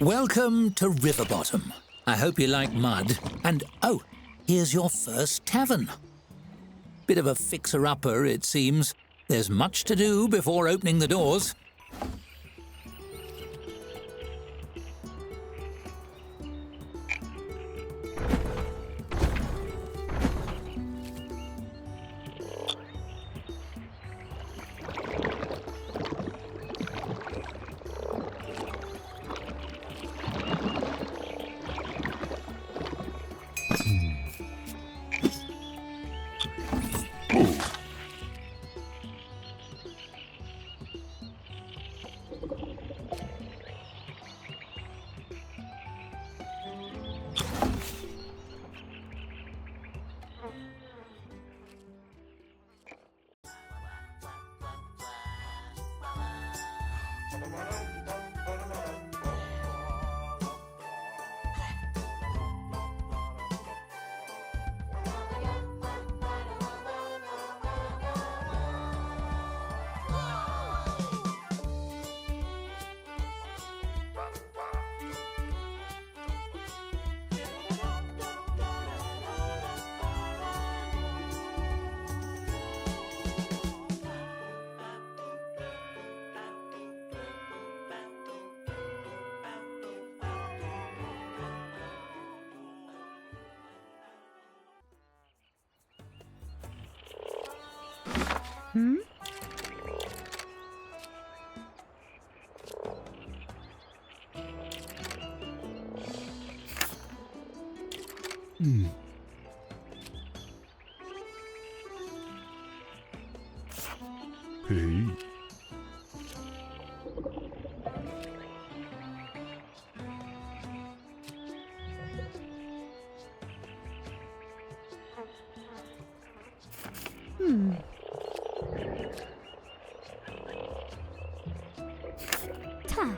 Welcome to RiverBottom. I hope you like mud. And oh, here's your first tavern. Bit of a fixer-upper, it seems. There's much to do before opening the doors. Hey. Ta.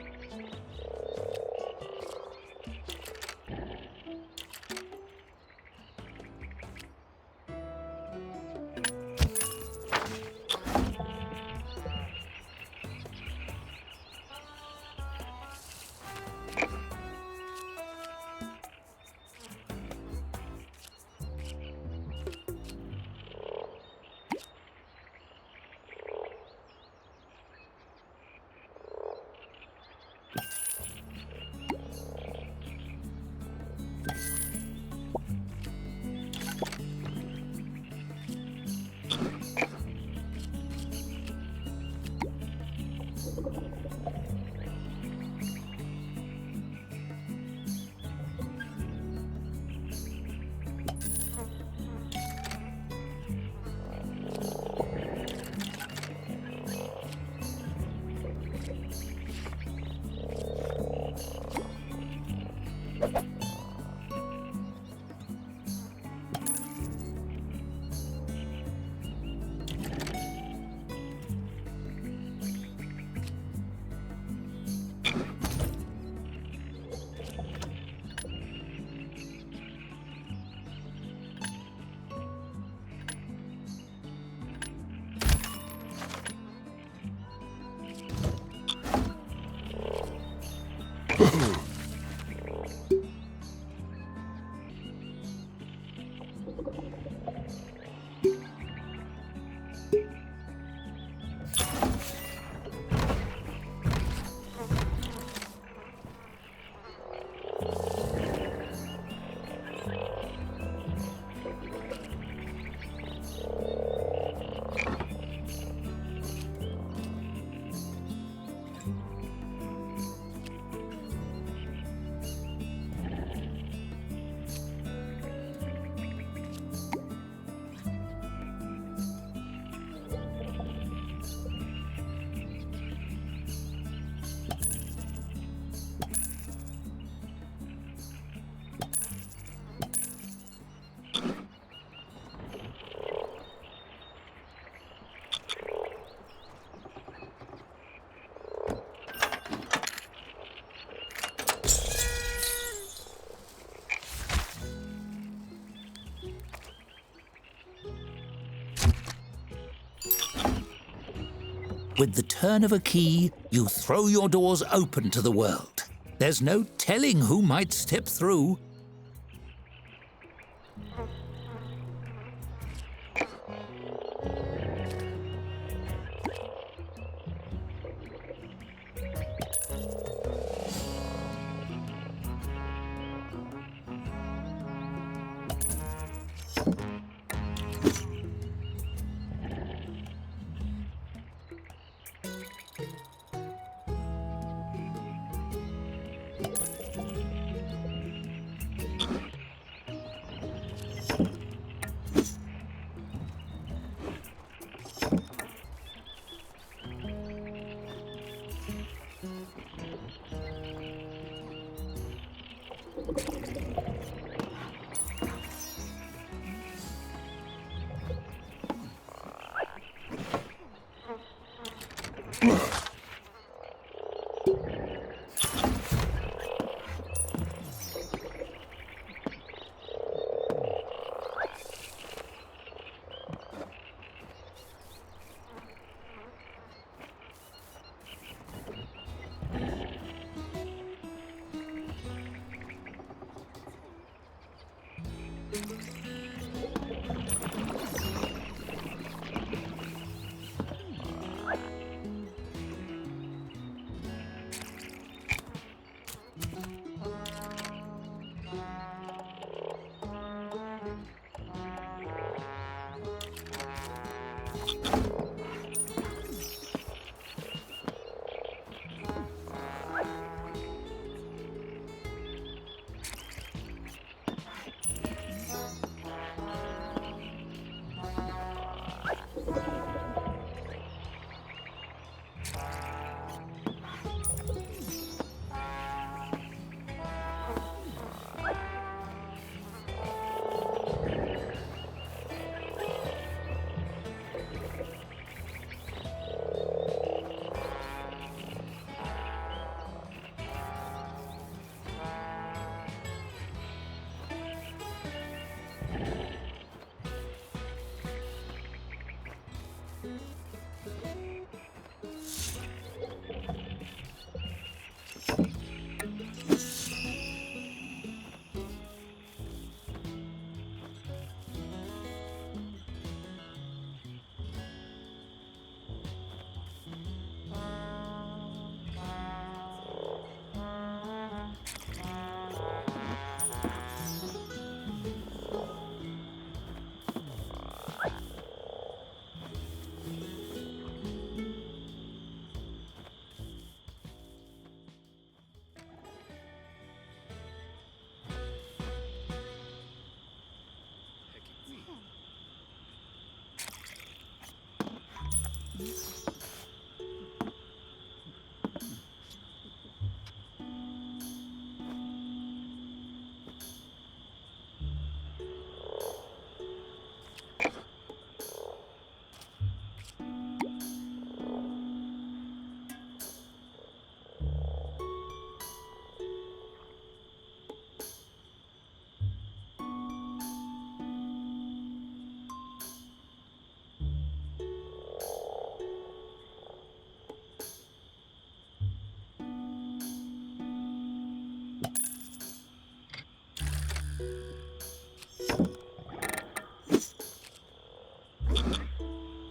With the turn of a key, you throw your doors open to the world. There's no telling who might step through.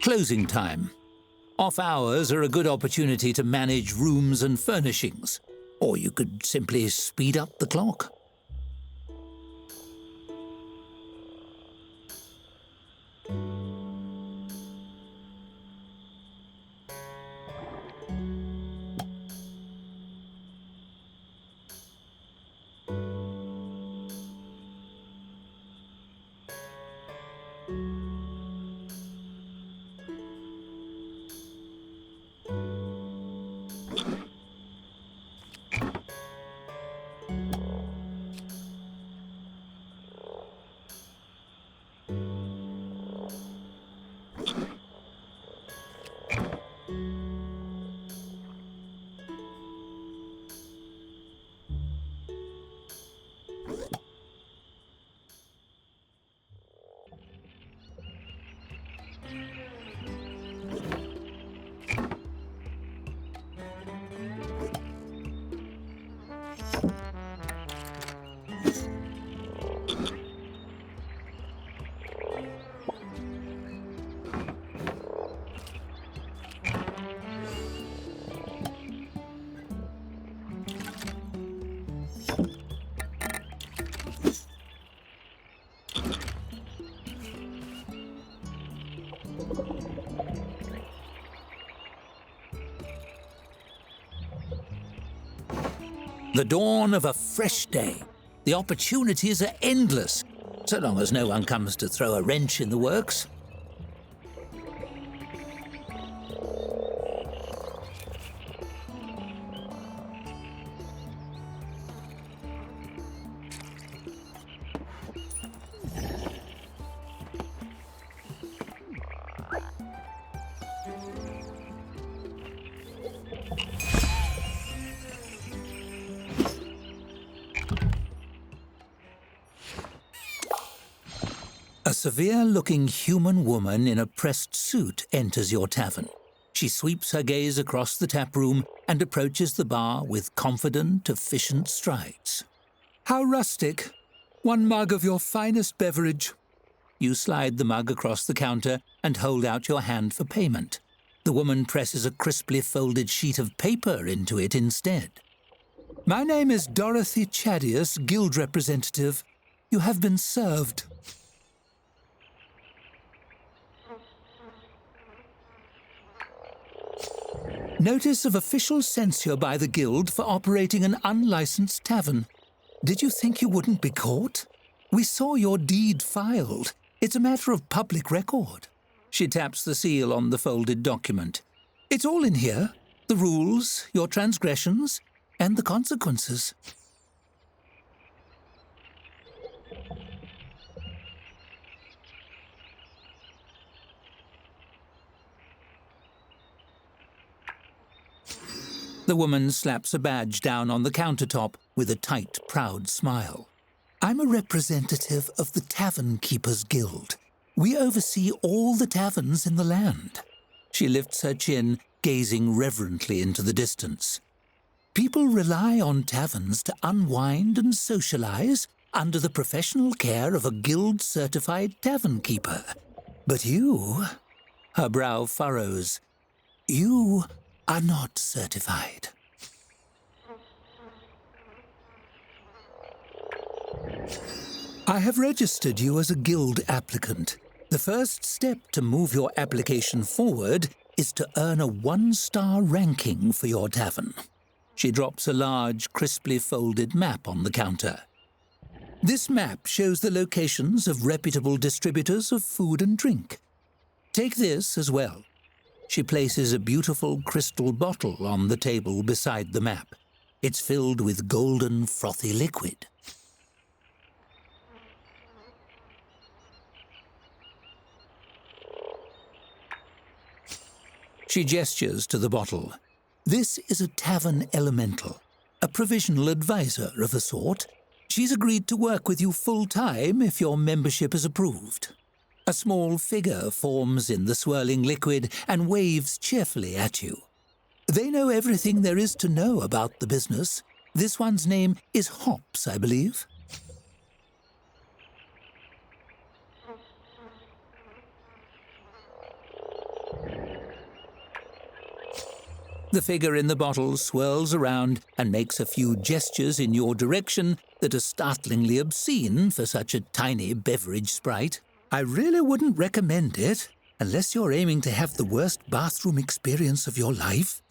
Closing time. Off hours are a good opportunity to manage rooms and furnishings. Or you could simply speed up the clock. The dawn of a fresh day. The opportunities are endless, so long as no one comes to throw a wrench in the works. A severe-looking human woman in a pressed suit enters your tavern. She sweeps her gaze across the tap room and approaches the bar with confident, efficient strides. How rustic! 1 mug of your finest beverage. You slide the mug across the counter and hold out your hand for payment. The woman presses a crisply folded sheet of paper into it instead. My name is Dorothy Chadius, guild representative. You have been served. Notice of official censure by the guild for operating an unlicensed tavern. Did you think you wouldn't be caught? We saw your deed filed. It's a matter of public record. She taps the seal on the folded document. It's all in here. The rules, your transgressions, and the consequences. The woman slaps a badge down on the countertop with a tight, proud smile. I'm a representative of the Tavern Keepers Guild. We oversee all the taverns in the land. She lifts her chin, gazing reverently into the distance. People rely on taverns to unwind and socialize under the professional care of a guild-certified tavern keeper. But you, her brow furrows, you are not certified. I have registered you as a guild applicant. The first step to move your application forward is to earn a 1-star ranking for your tavern. She drops a large, crisply folded map on the counter. This map shows the locations of reputable distributors of food and drink. Take this as well. She places a beautiful crystal bottle on the table beside the map. It's filled with golden, frothy liquid. She gestures to the bottle. This is a tavern elemental, a provisional advisor of a sort. She's agreed to work with you full-time if your membership is approved. A small figure forms in the swirling liquid and waves cheerfully at you. They know everything there is to know about the business. This one's name is Hops, I believe. The figure in the bottle swirls around and makes a few gestures in your direction that are startlingly obscene for such a tiny beverage sprite. I really wouldn't recommend it, unless you're aiming to have the worst bathroom experience of your life.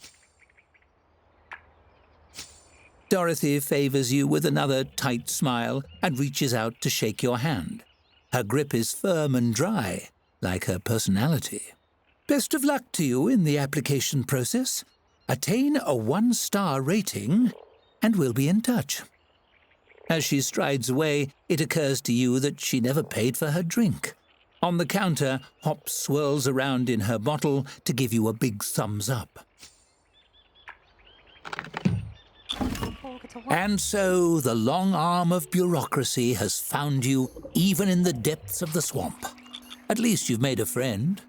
Dorothy favors you with another tight smile and reaches out to shake your hand. Her grip is firm and dry, like her personality. Best of luck to you in the application process. Attain a 1-star rating, and we'll be in touch. As she strides away, it occurs to you that she never paid for her drink. On the counter, Hop swirls around in her bottle to give you a big thumbs up. And so the long arm of bureaucracy has found you even in the depths of the swamp. At least you've made a friend.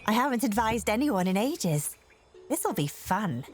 I haven't advised anyone in ages. This'll be fun.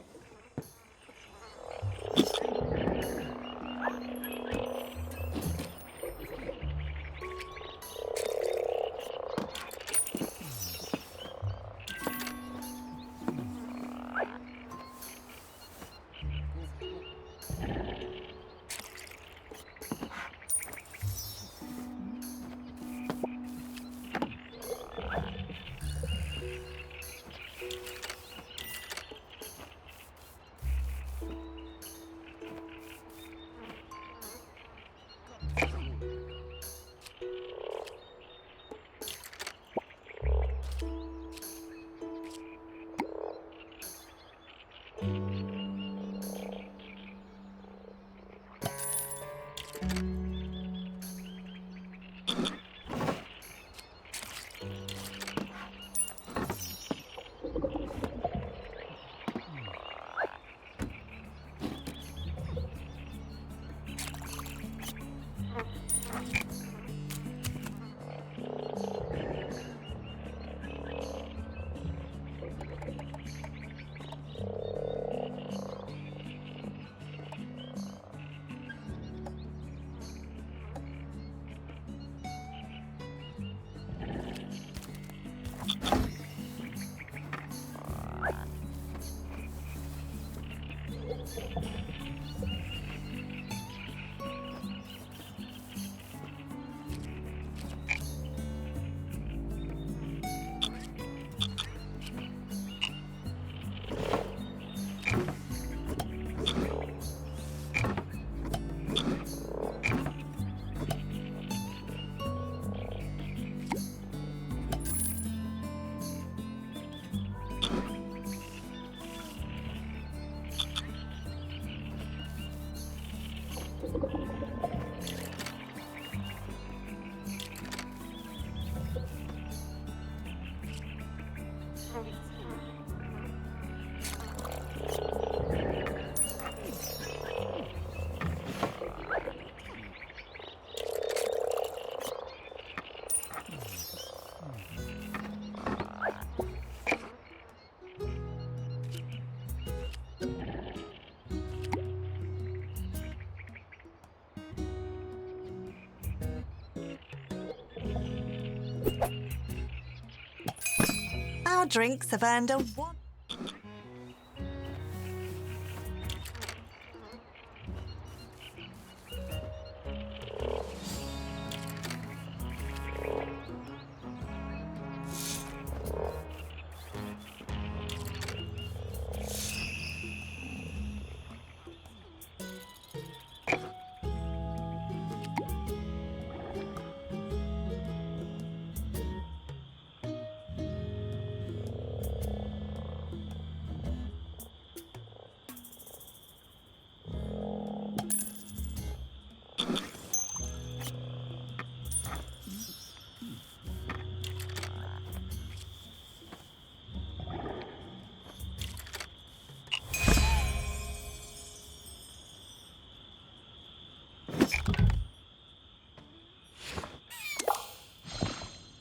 Our drinks have earned a one.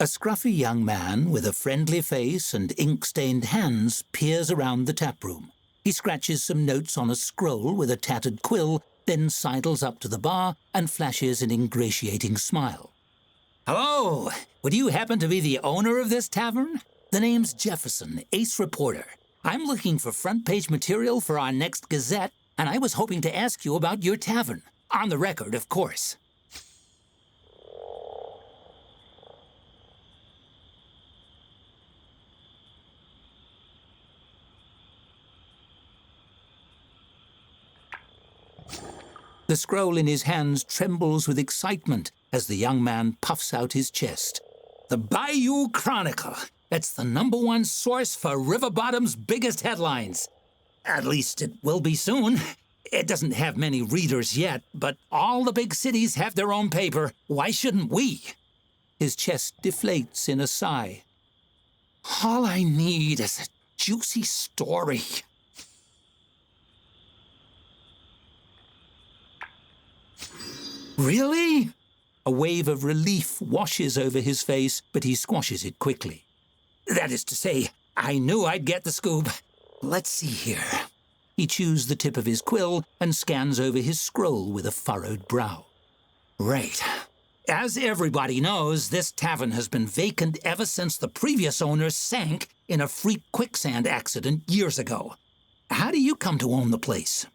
A scruffy young man with a friendly face and ink-stained hands peers around the taproom. He scratches some notes on a scroll with a tattered quill, then sidles up to the bar and flashes an ingratiating smile. Hello! Would you happen to be the owner of this tavern? The name's Jefferson, ace reporter. I'm looking for front-page material for our next Gazette, and I was hoping to ask you about your tavern. On the record, of course. The scroll in his hands trembles with excitement as the young man puffs out his chest. The Bayou Chronicle. It's the #1 source for RiverBottom's biggest headlines. At least it will be soon. It doesn't have many readers yet, but all the big cities have their own paper. Why shouldn't we? His chest deflates in a sigh. All I need is a juicy story. Really? A wave of relief washes over his face, but he squashes it quickly. That is to say, I knew I'd get the scoop. Let's see here. He chews the tip of his quill and scans over his scroll with a furrowed brow. Right. As everybody knows, this tavern has been vacant ever since the previous owner sank in a freak quicksand accident years ago. How do you come to own the place?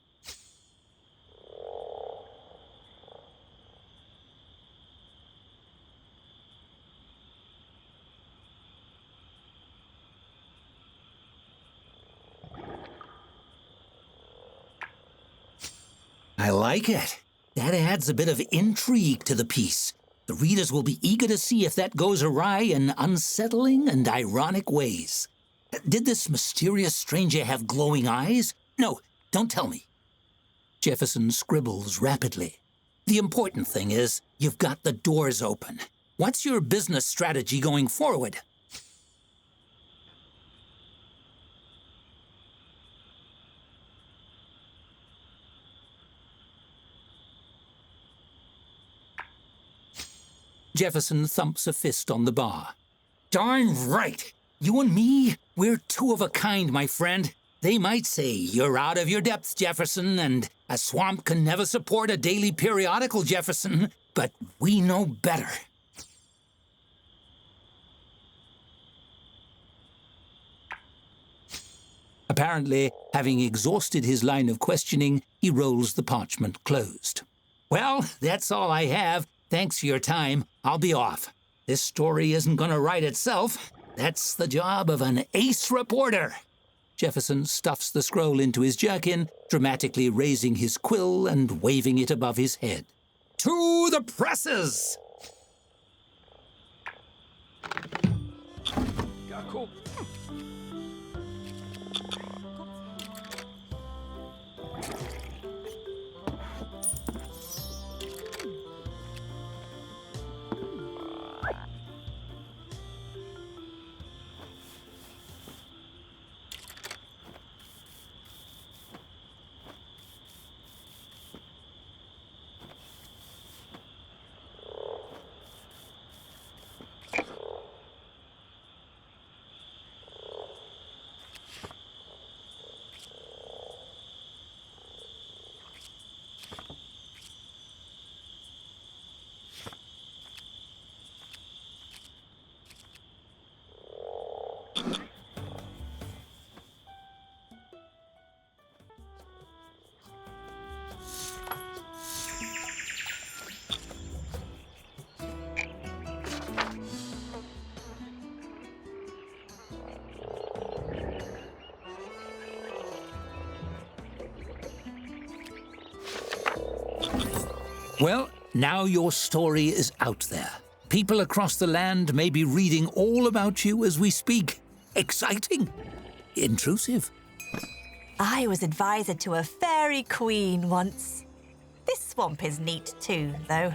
I like it. That adds a bit of intrigue to the piece. The readers will be eager to see if that goes awry in unsettling and ironic ways. Did this mysterious stranger have glowing eyes? No, don't tell me. Jefferson scribbles rapidly. The important thing is you've got the doors open. What's your business strategy going forward? Jefferson thumps a fist on the bar. Darn right! You and me, we're two of a kind, my friend. They might say you're out of your depth, Jefferson, and a swamp can never support a daily periodical, Jefferson, but we know better. Apparently, having exhausted his line of questioning, he rolls the parchment closed. Well, that's all I have. Thanks for your time. I'll be off. This story isn't going to write itself. That's the job of an ace reporter. Jefferson stuffs the scroll into his jerkin, dramatically raising his quill and waving it above his head. To the presses! Ja, cool. Well, now your story is out there. People across the land may be reading all about you as we speak. Exciting. Intrusive. I was advisor to a fairy queen once. This swamp is neat too, though.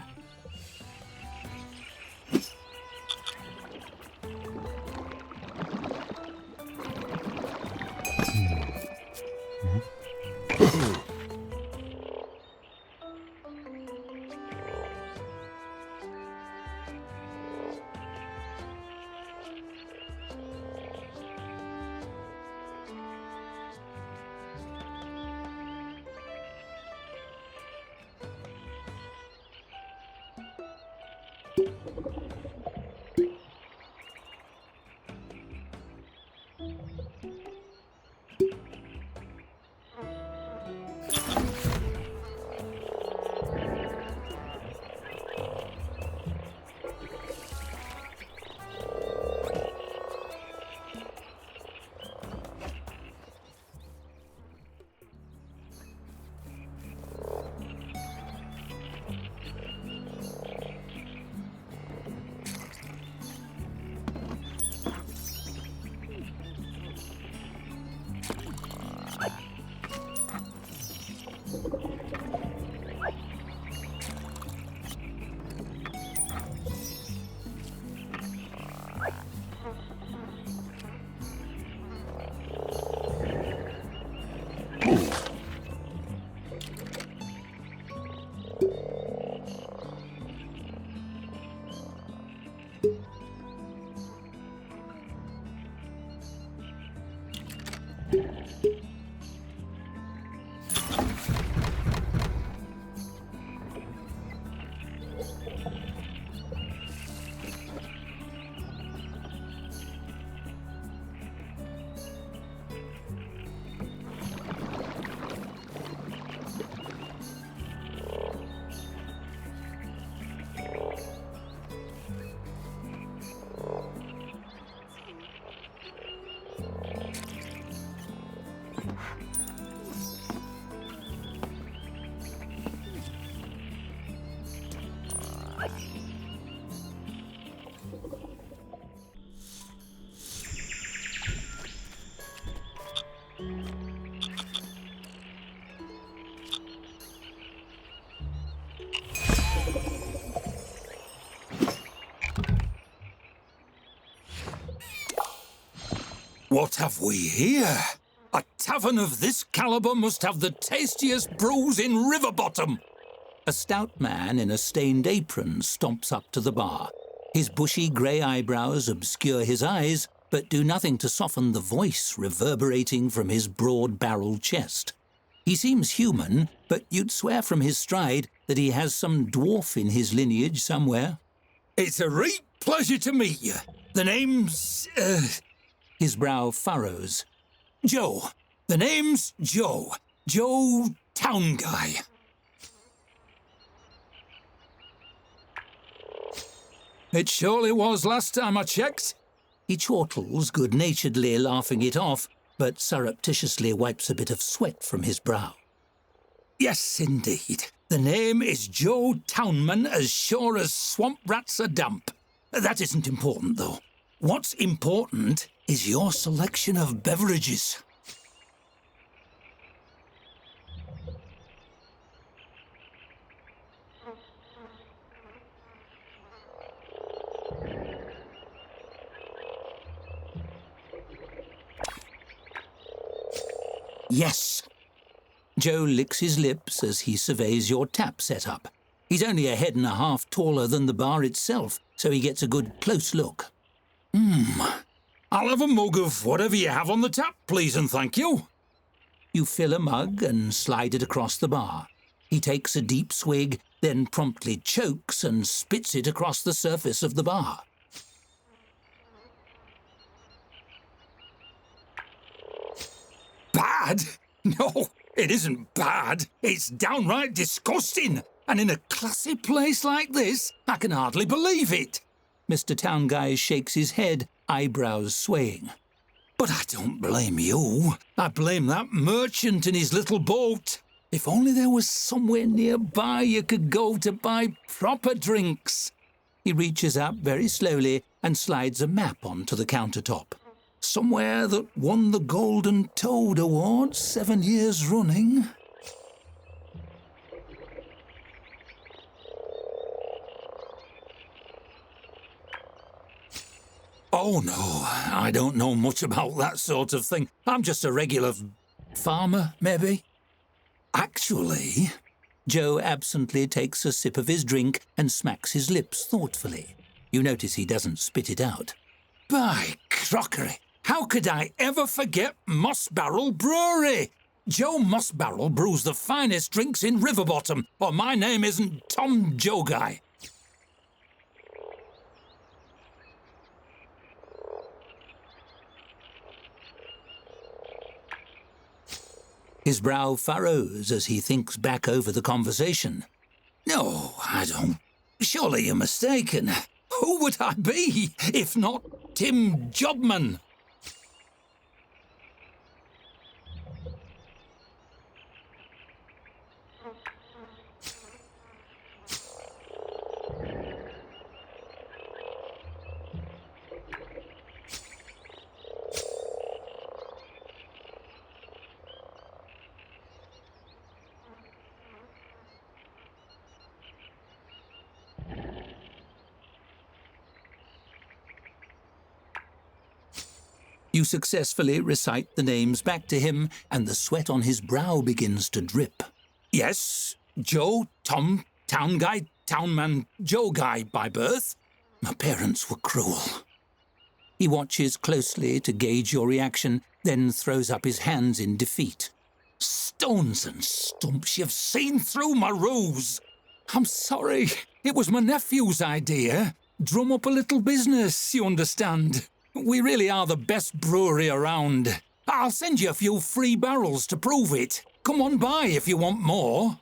What have we here? A tavern of this caliber must have the tastiest brews in RiverBottom. A stout man in a stained apron stomps up to the bar. His bushy grey eyebrows obscure his eyes, but do nothing to soften the voice reverberating from his broad-barreled chest. He seems human, but you'd swear from his stride that he has some dwarf in his lineage somewhere. It's a great pleasure to meet you. The name's... His brow furrows. Joe. The name's Joe. Joe Town Guy. It surely was last time I checked. He chortles good-naturedly, laughing it off, but surreptitiously wipes a bit of sweat from his brow. Yes, indeed. The name is Joe Townman, as sure as swamp rats are damp. That isn't important, though. What's important is your selection of beverages. Yes. Joe licks his lips as he surveys your tap setup. He's only a head and a half taller than the bar itself, so he gets a good close look. I'll have a mug of whatever you have on the tap, please and thank you. You fill a mug and slide it across the bar. He takes a deep swig, then promptly chokes and spits it across the surface of the bar. Bad? No, it isn't bad. It's downright disgusting. And in a classy place like this, I can hardly believe it. Mr. Town Guy shakes his head, eyebrows swaying. But I don't blame you. I blame that merchant in his little boat. If only there was somewhere nearby you could go to buy proper drinks. He reaches up very slowly and slides a map onto the countertop. Somewhere that won the Golden Toad Award 7 years running. Oh, no, I don't know much about that sort of thing. I'm just a regular farmer, maybe. Actually, Joe absently takes a sip of his drink and smacks his lips thoughtfully. You notice he doesn't spit it out. By crockery, how could I ever forget Moss Barrel Brewery? Joe Moss Barrel brews the finest drinks in RiverBottom, or my name isn't Tom Joe Guy. His brow furrows as he thinks back over the conversation. No, I don't. Surely you're mistaken. Who would I be if not Tim Jobman? You successfully recite the names back to him, and the sweat on his brow begins to drip. Yes, Joe, Tom, Town Guy, Townman, Joe Guy by birth. My parents were cruel. He watches closely to gauge your reaction, then throws up his hands in defeat. Stones and stumps, you've seen through my ruse. I'm sorry, it was my nephew's idea. Drum up a little business, you understand. We really are the best brewery around. I'll send you a few free barrels to prove it. Come on by if you want more.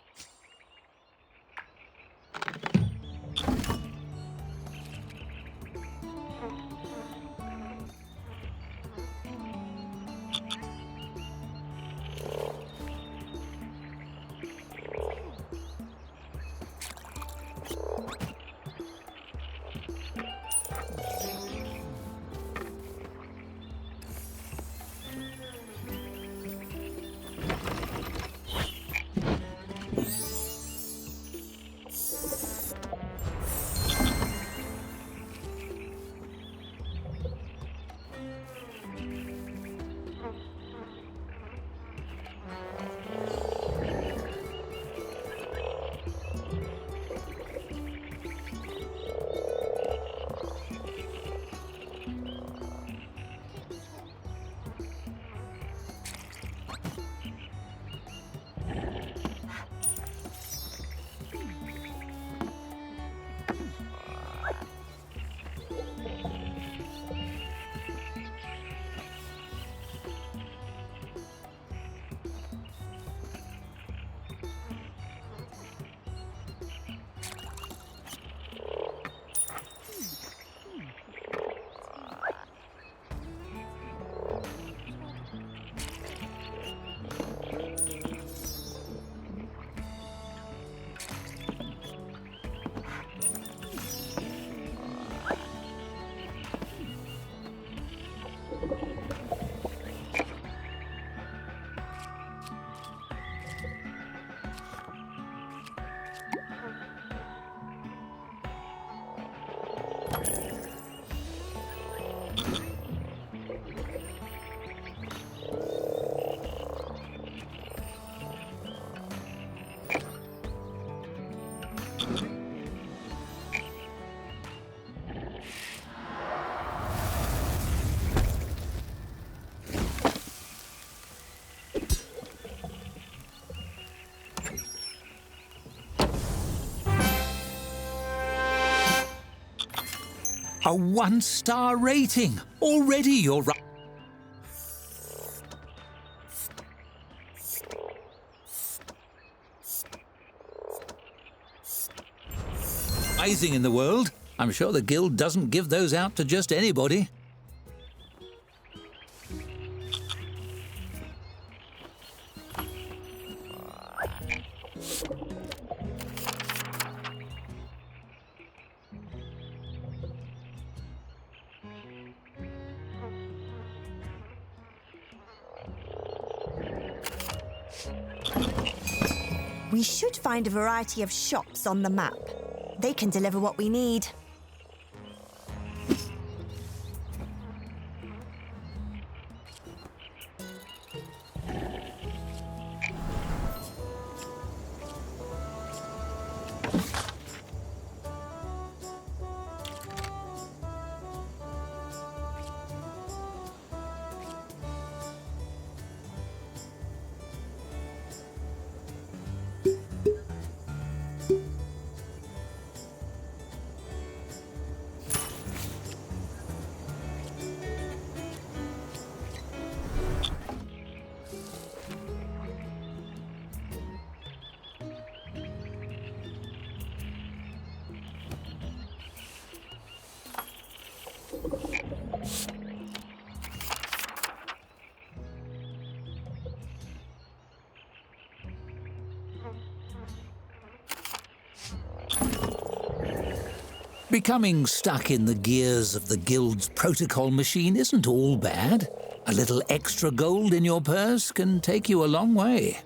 A 1-star rating. Already you're right. Rising in the world. I'm sure the guild doesn't give those out to just anybody. We should find a variety of shops on the map. They can deliver what we need. Becoming stuck in the gears of the guild's protocol machine isn't all bad. A little extra gold in your purse can take you a long way.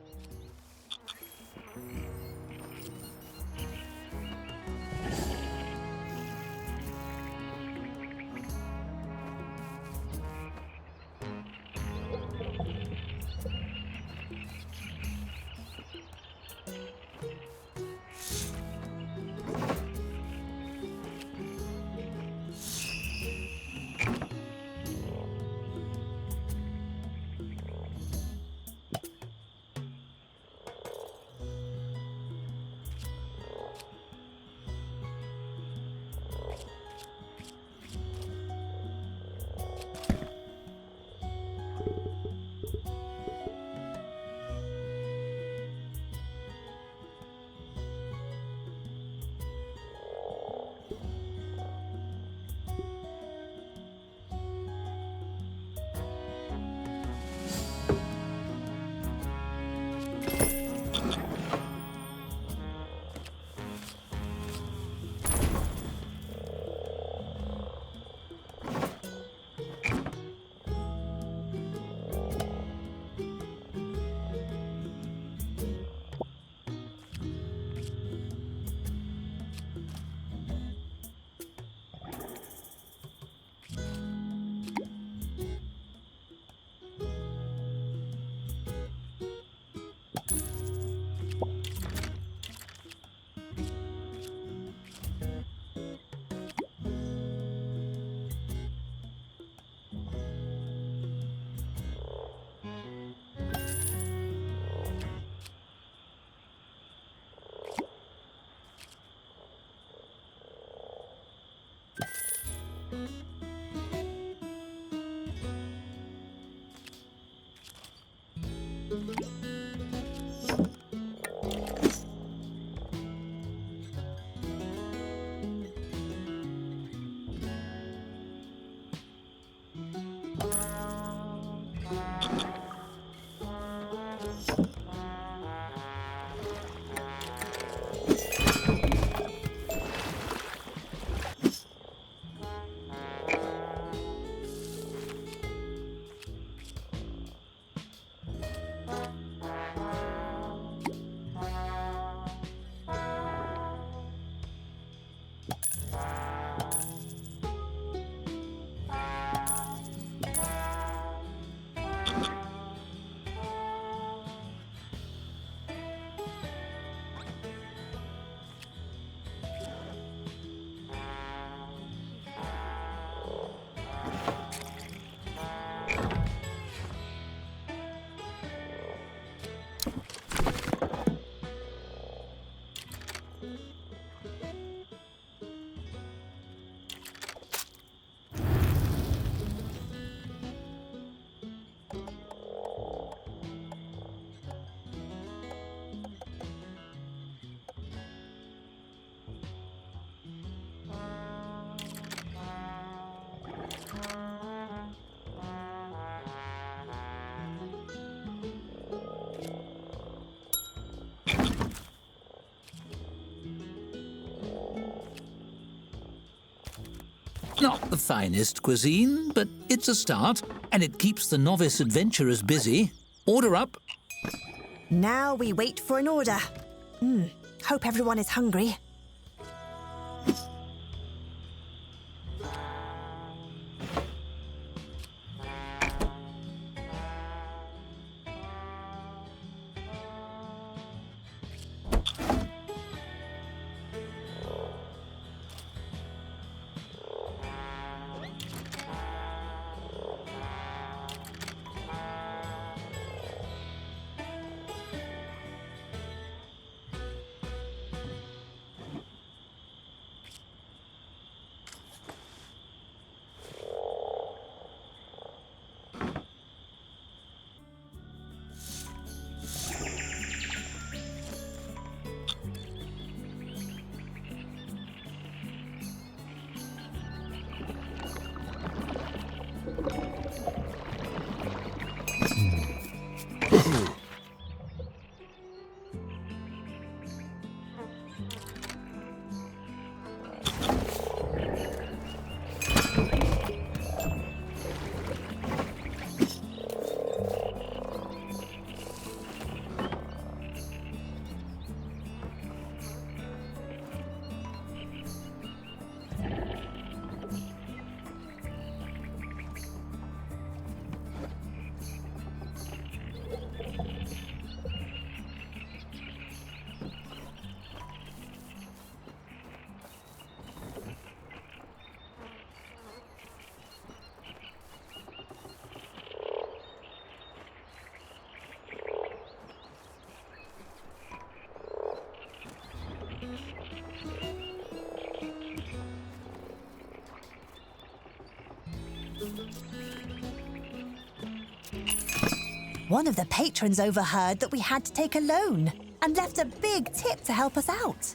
Not the finest cuisine, but it's a start, and it keeps the novice adventurers busy. Order up. Now we wait for an order. Hope everyone is hungry. One of the patrons overheard that we had to take a loan and left a big tip to help us out.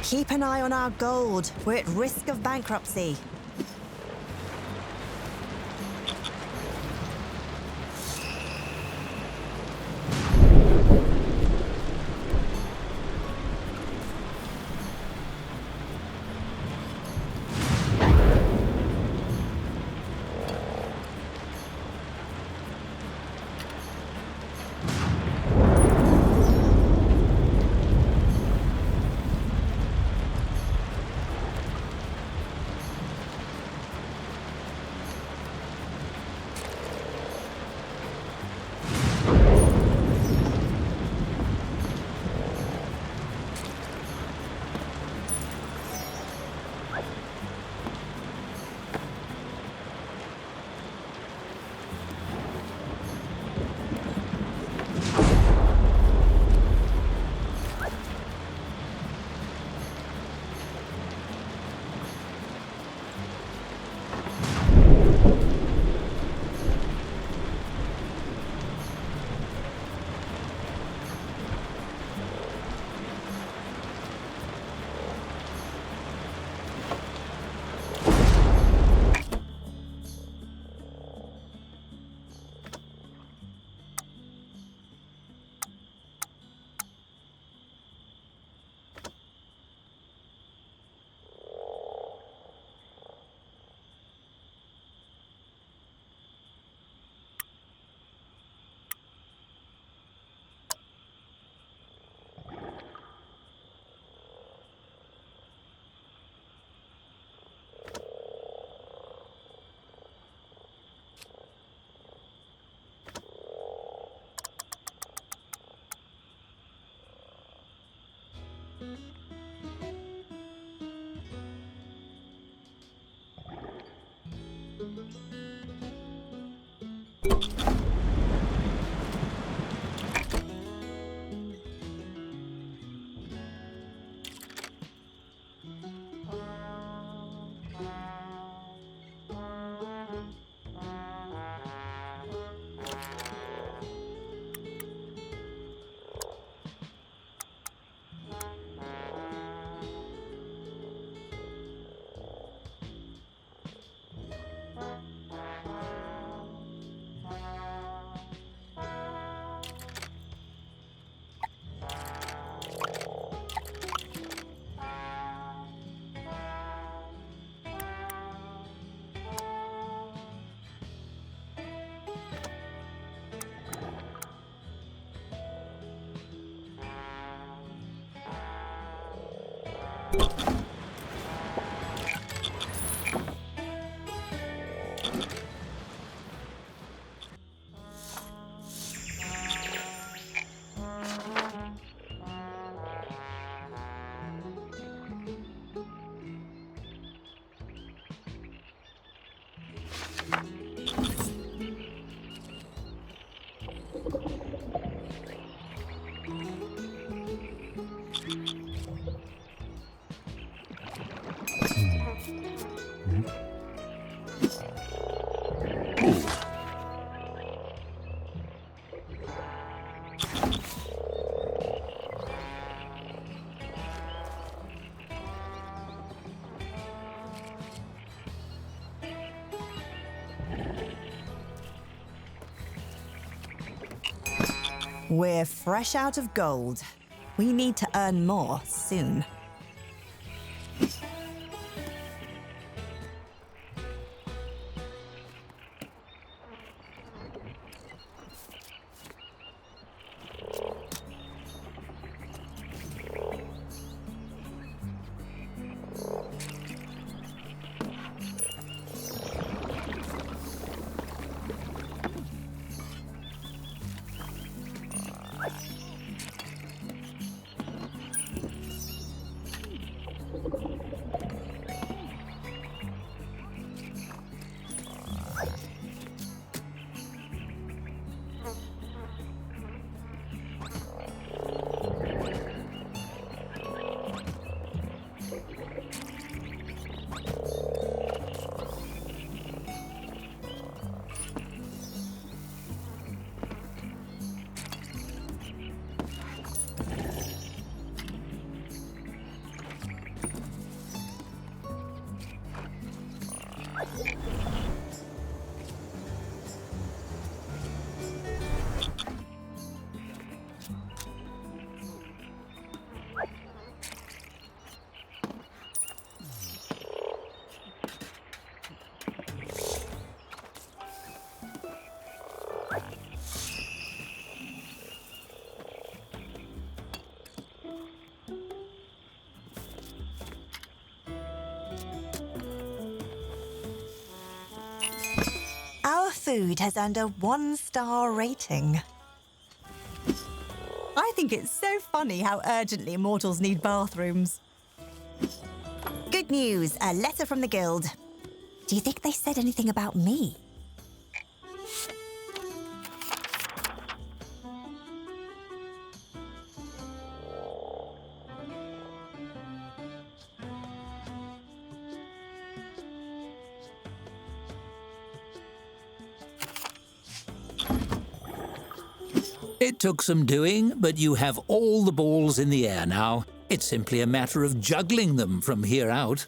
Keep an eye on our gold. We're at risk of bankruptcy. We're fresh out of gold. We need to earn more soon. Our food has earned a 1-star rating. I think it's so funny how urgently mortals need bathrooms. Good news, a letter from the guild. Do you think they said anything about me? It took some doing, but you have all the balls in the air now. It's simply a matter of juggling them from here out.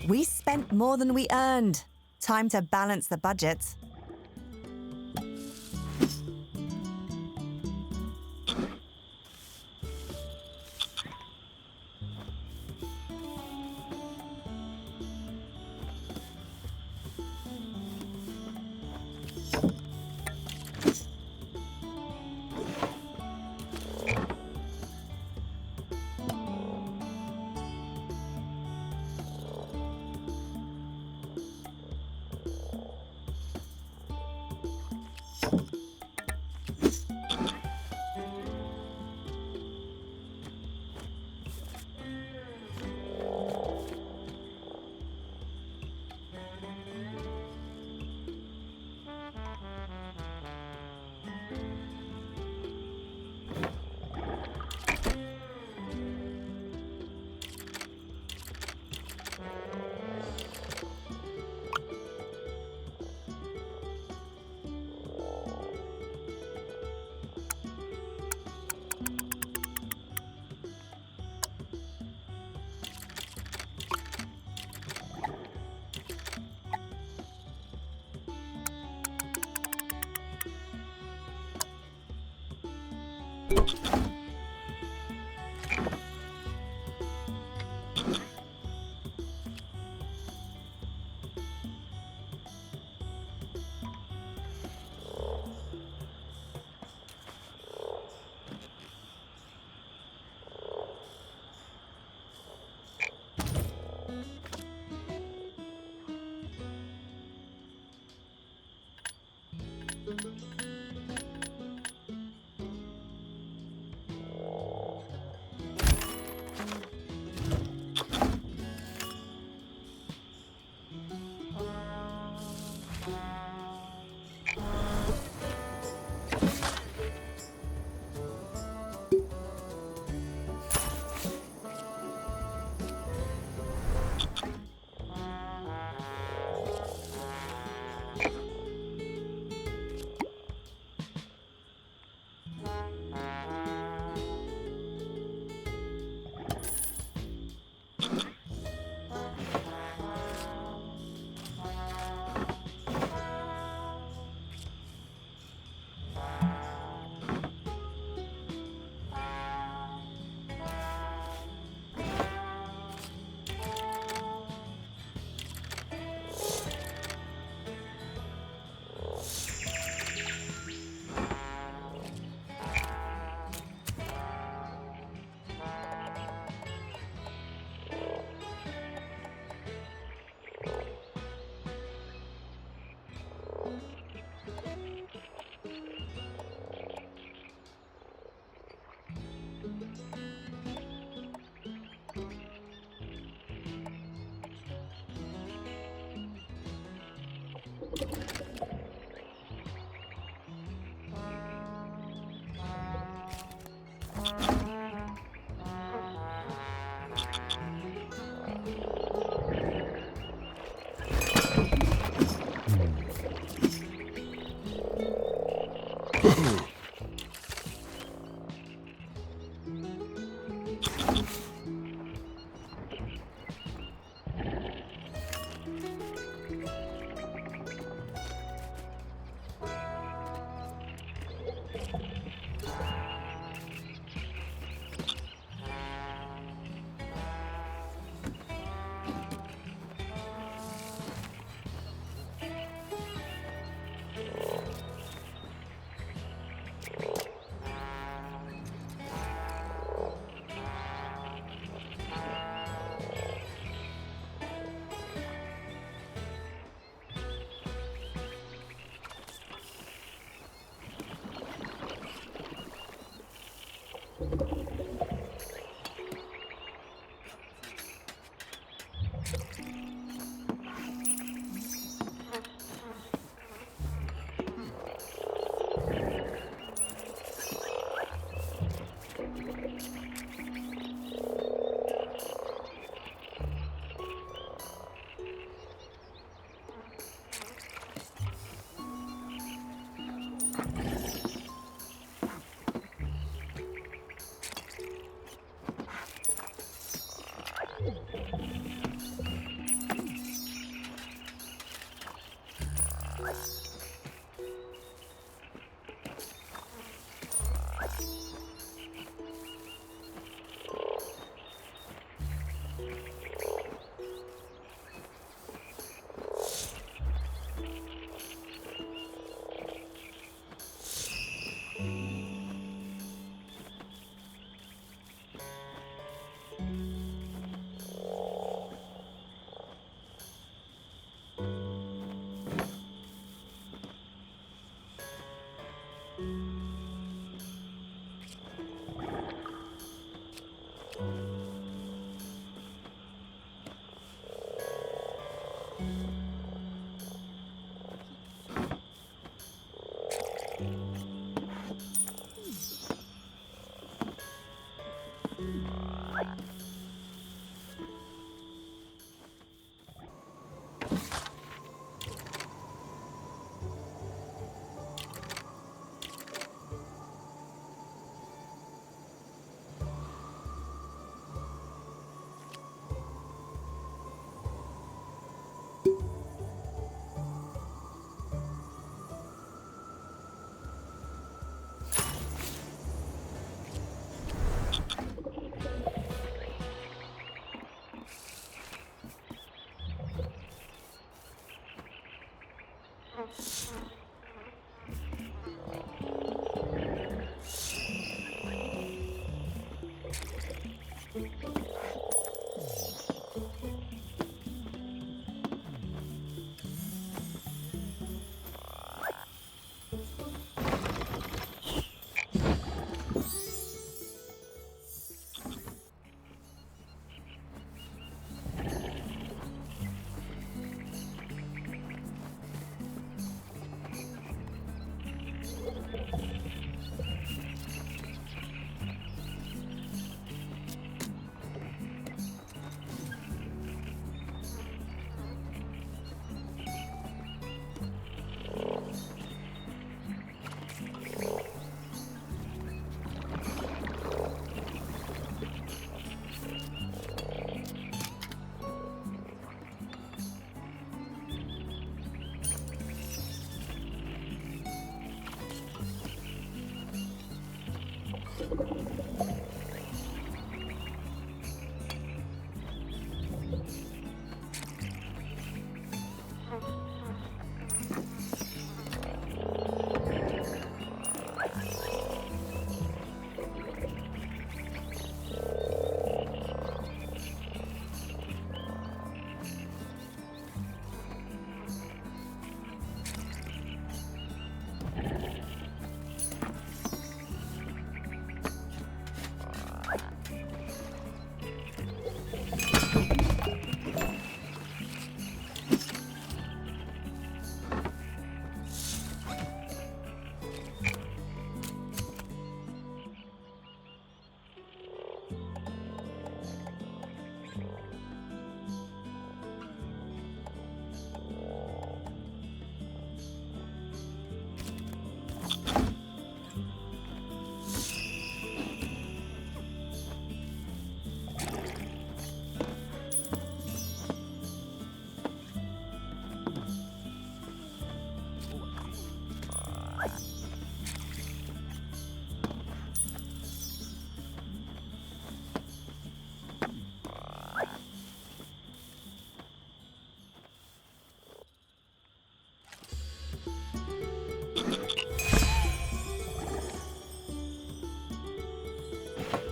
We spent more than we earned. Time to balance the budget.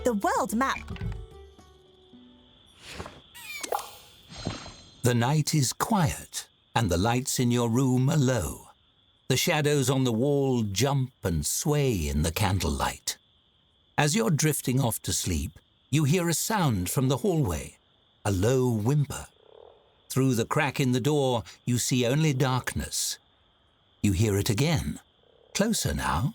The world map. The night is quiet, and the lights in your room are low. The shadows on the wall jump and sway in the candlelight. As you're drifting off to sleep, you hear a sound from the hallway, a low whimper. Through the crack in the door, you see only darkness. You hear it again, closer now.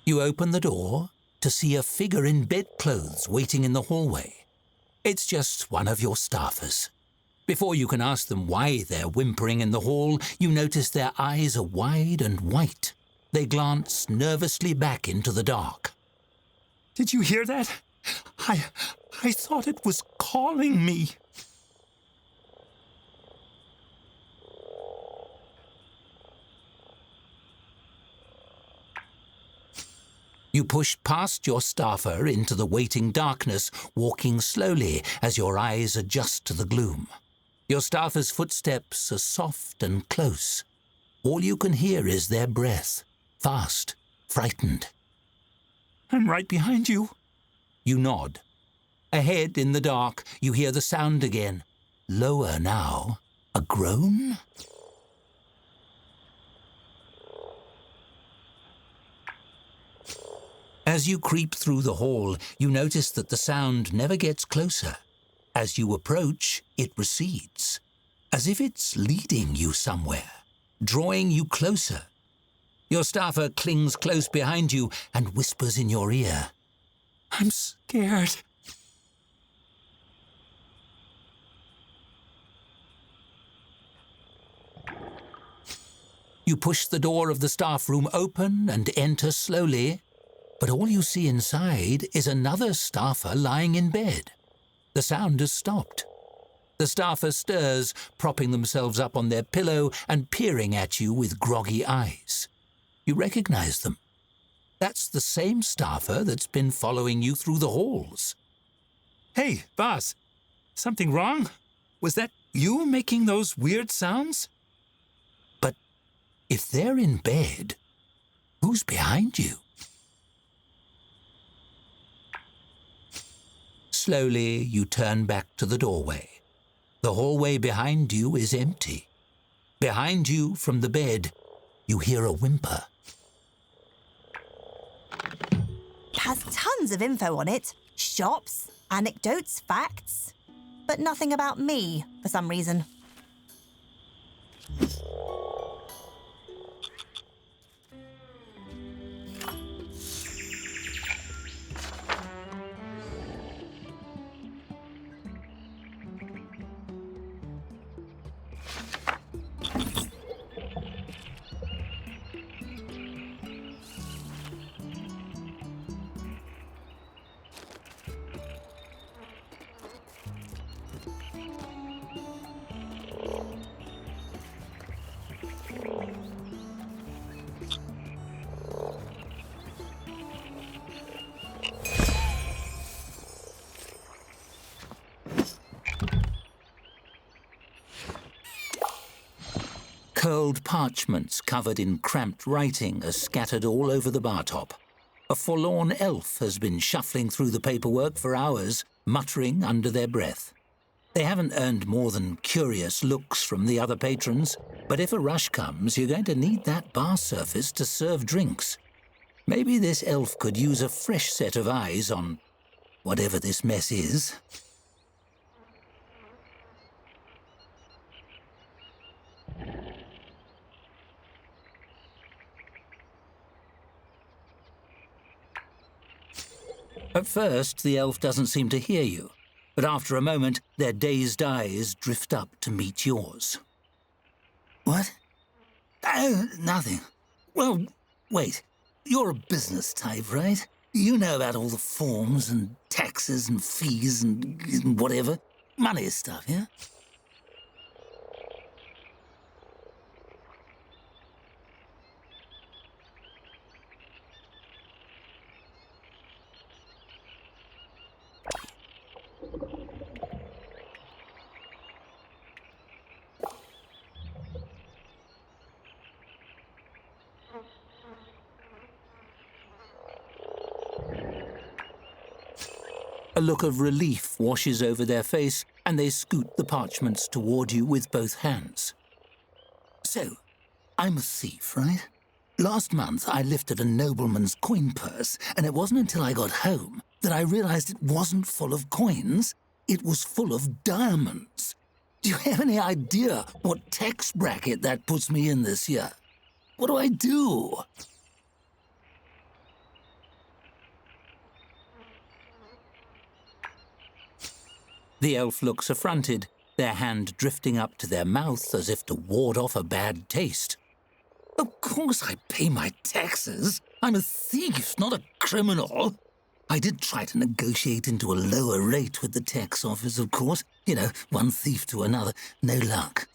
You open the door to see a figure in bedclothes waiting in the hallway. It's just one of your staffers. Before you can ask them why they're whimpering in the hall, you notice their eyes are wide and white. They glance nervously back into the dark. Did you hear that? I thought it was calling me. You push past your staffer into the waiting darkness, walking slowly as your eyes adjust to the gloom. Your staffer's footsteps are soft and close. All you can hear is their breath, fast, frightened. I'm right behind you. You nod. Ahead in the dark, you hear the sound again. Lower now. A groan? As you creep through the hall, you notice that the sound never gets closer. As you approach, it recedes, as if it's leading you somewhere, drawing you closer. Your staffer clings close behind you and whispers in your ear. I'm scared. You push the door of the staff room open and enter slowly, but all you see inside is another staffer lying in bed. The sound has stopped. The staffer stirs, propping themselves up on their pillow and peering at you with groggy eyes. You recognize them. That's the same staffer that's been following you through the halls. Hey, boss. Something wrong? Was that you making those weird sounds? But if they're in bed, who's behind you? Slowly, you turn back to the doorway. The hallway behind you is empty. Behind you, from the bed, you hear a whimper. It has tons of info on it. Shops, anecdotes, facts. But nothing about me, for some reason. Curled parchments covered in cramped writing are scattered all over the bar top. A forlorn elf has been shuffling through the paperwork for hours, muttering under their breath. They haven't earned more than curious looks from the other patrons, but if a rush comes, you're going to need that bar surface to serve drinks. Maybe this elf could use a fresh set of eyes on whatever this mess is. At first, the elf doesn't seem to hear you, but after a moment, their dazed eyes drift up to meet yours. What? Oh, nothing. Well, wait. You're a business type, right? You know about all the forms and taxes and fees and whatever. Money stuff, yeah? A look of relief washes over their face, and they scoot the parchments toward you with both hands. So, I'm a thief, right? Last month, I lifted a nobleman's coin purse, and it wasn't until I got home that I realized it wasn't full of coins. It was full of diamonds. Do you have any idea what tax bracket that puts me in this year? What do I do? The elf looks affronted, their hand drifting up to their mouth as if to ward off a bad taste. Of course I pay my taxes. I'm a thief, not a criminal. I did try to negotiate into a lower rate with the tax office, of course. You know, one thief to another. No luck.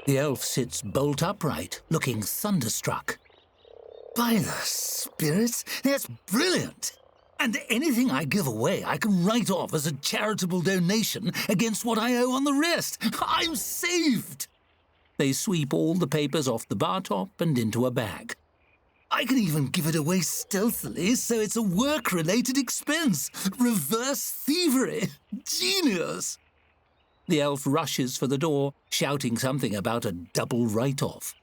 The elf sits bolt upright, looking thunderstruck. By the spirits, that's brilliant! And anything I give away, I can write off as a charitable donation against what I owe on the rest. I'm saved! They sweep all the papers off the bar top and into a bag. I can even give it away stealthily, so it's a work-related expense. Reverse thievery. Genius! The elf rushes for the door, shouting something about a double write-off.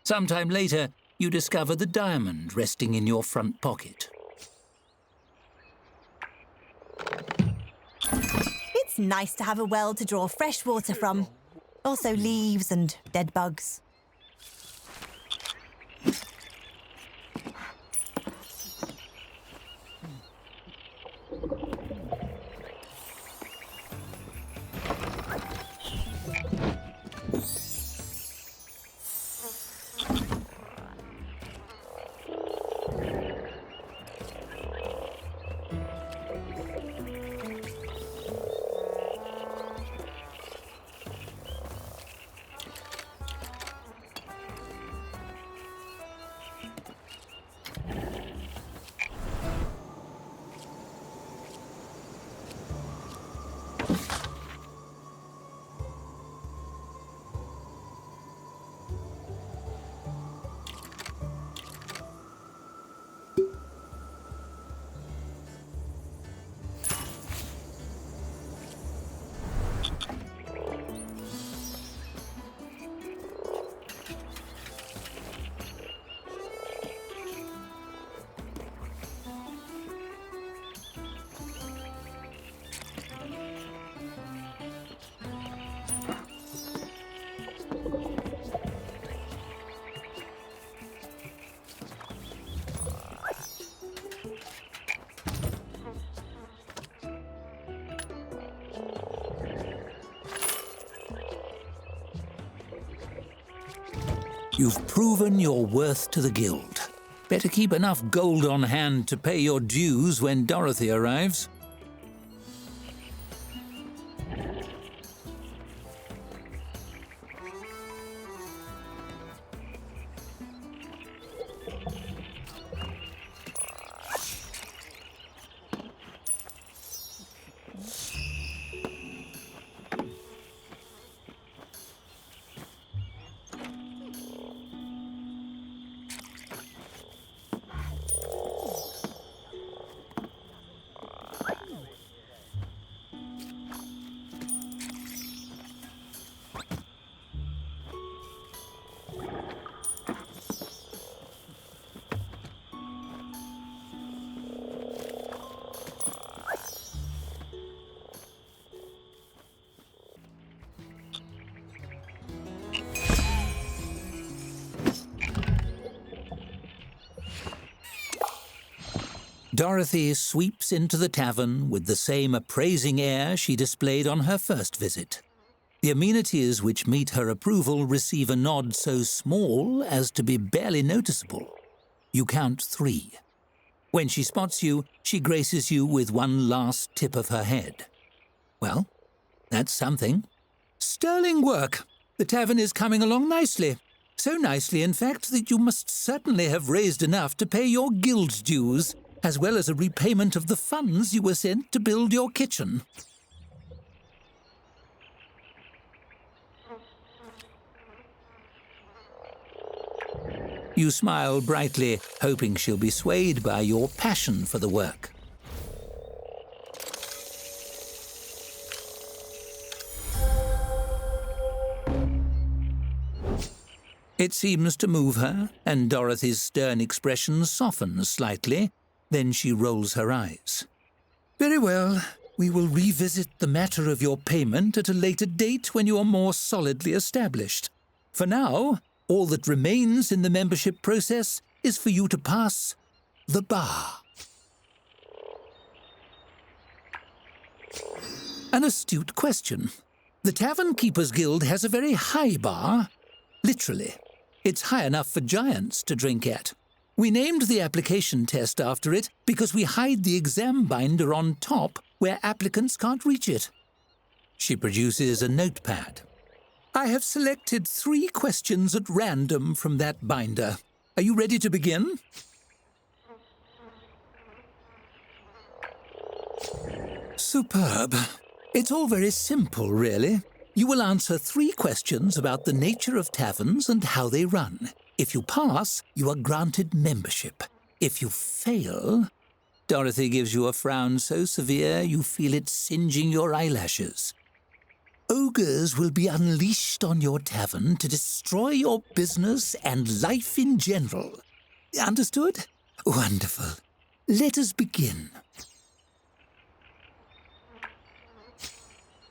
Sometime later, you discover the diamond resting in your front pocket. It's nice to have a well to draw fresh water from. Also leaves and dead bugs. You've proven your worth to the guild. Better keep enough gold on hand to pay your dues when Dorothy arrives. Dorothy sweeps into the tavern with the same appraising air she displayed on her first visit. The amenities which meet her approval receive a nod so small as to be barely noticeable. You count 3. When she spots you, she graces you with one last tip of her head. Well, that's something. Sterling work. The tavern is coming along nicely. So nicely, in fact, that you must certainly have raised enough to pay your guild dues, as well as a repayment of the funds you were sent to build your kitchen. You smile brightly, hoping she'll be swayed by your passion for the work. It seems to move her, and Dorothy's stern expression softens slightly. Then she rolls her eyes. Very well. We will revisit the matter of your payment at a later date when you are more solidly established. For now, all that remains in the membership process is for you to pass the bar. An astute question. The Tavern Keepers Guild has a very high bar. Literally. It's high enough for giants to drink at. We named the application test after it because we hide the exam binder on top where applicants can't reach it. She produces a notepad. I have selected 3 questions at random from that binder. Are you ready to begin? Superb. It's all very simple, really. You will answer 3 questions about the nature of taverns and how they run. If you pass, you are granted membership. If you fail... Dorothy gives you a frown so severe you feel it singeing your eyelashes. Ogres will be unleashed on your tavern to destroy your business and life in general. Understood? Wonderful. Let us begin.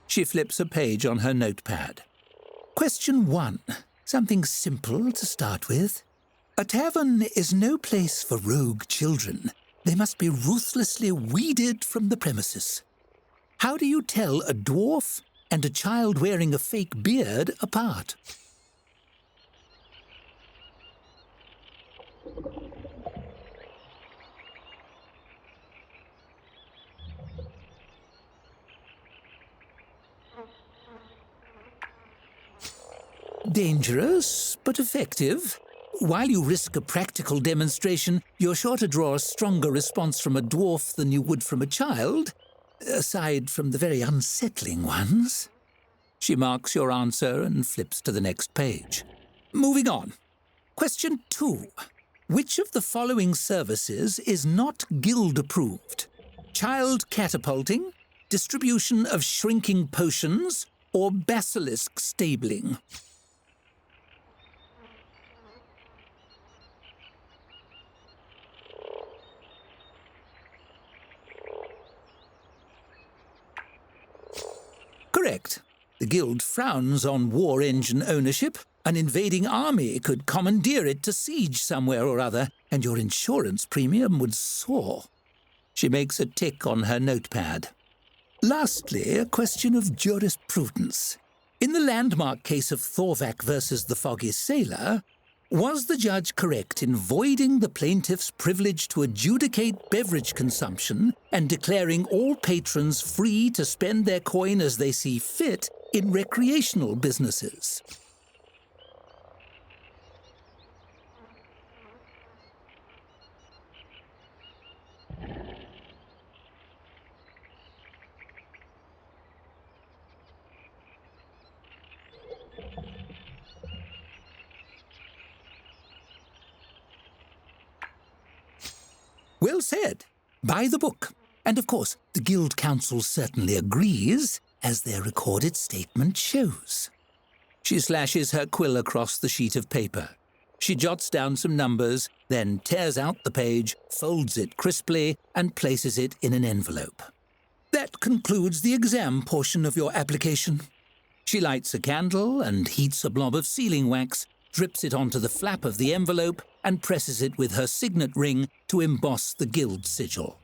She flips a page on her notepad. Question 1. Something simple to start with. A tavern is no place for rogue children. They must be ruthlessly weeded from the premises. How do you tell a dwarf and a child wearing a fake beard apart? Dangerous, but effective. While you risk a practical demonstration, you're sure to draw a stronger response from a dwarf than you would from a child, aside from the very unsettling ones. She marks your answer and flips to the next page. Moving on. Question 2. Which of the following services is not guild-approved? Child catapulting, distribution of shrinking potions, or basilisk stabling? Correct. The Guild frowns on war engine ownership. An invading army could commandeer it to siege somewhere or other, and your insurance premium would soar. She makes a tick on her notepad. Lastly, a question of jurisprudence. In the landmark case of Thorvak versus the Foggy Sailor, was the judge correct in voiding the plaintiff's privilege to adjudicate beverage consumption and declaring all patrons free to spend their coin as they see fit in recreational businesses? Well said. By the book. And of course, the Guild Council certainly agrees, as their recorded statement shows. She slashes her quill across the sheet of paper. She jots down some numbers, then tears out the page, folds it crisply, and places it in an envelope. That concludes the exam portion of your application. She lights a candle and heats a blob of sealing wax, drips it onto the flap of the envelope, and presses it with her signet ring to emboss the guild sigil.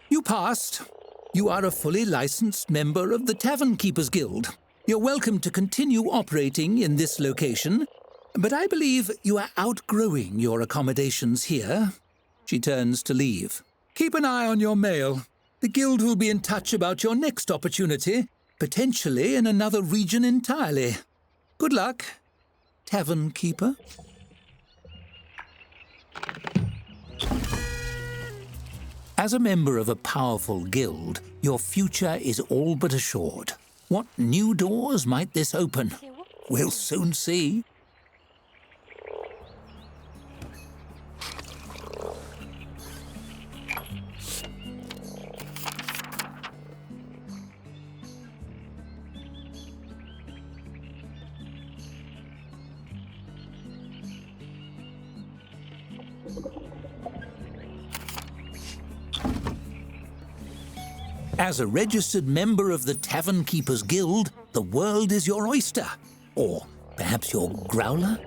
You passed. You are a fully licensed member of the Tavern Keepers Guild. You're welcome to continue operating in this location, but I believe you are outgrowing your accommodations here. She turns to leave. Keep an eye on your mail. The guild will be in touch about your next opportunity, potentially in another region entirely. Good luck, Tavern Keeper. As a member of a powerful guild, your future is all but assured. What new doors might this open? We'll soon see. As a registered member of the Tavern Keepers Guild, the world is your oyster. Or perhaps your growler?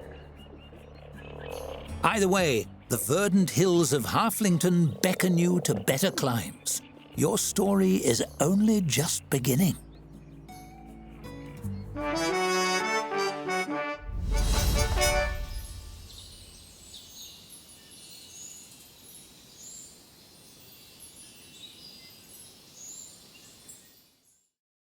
Either way, the verdant hills of Halflington beckon you to better climes. Your story is only just beginning.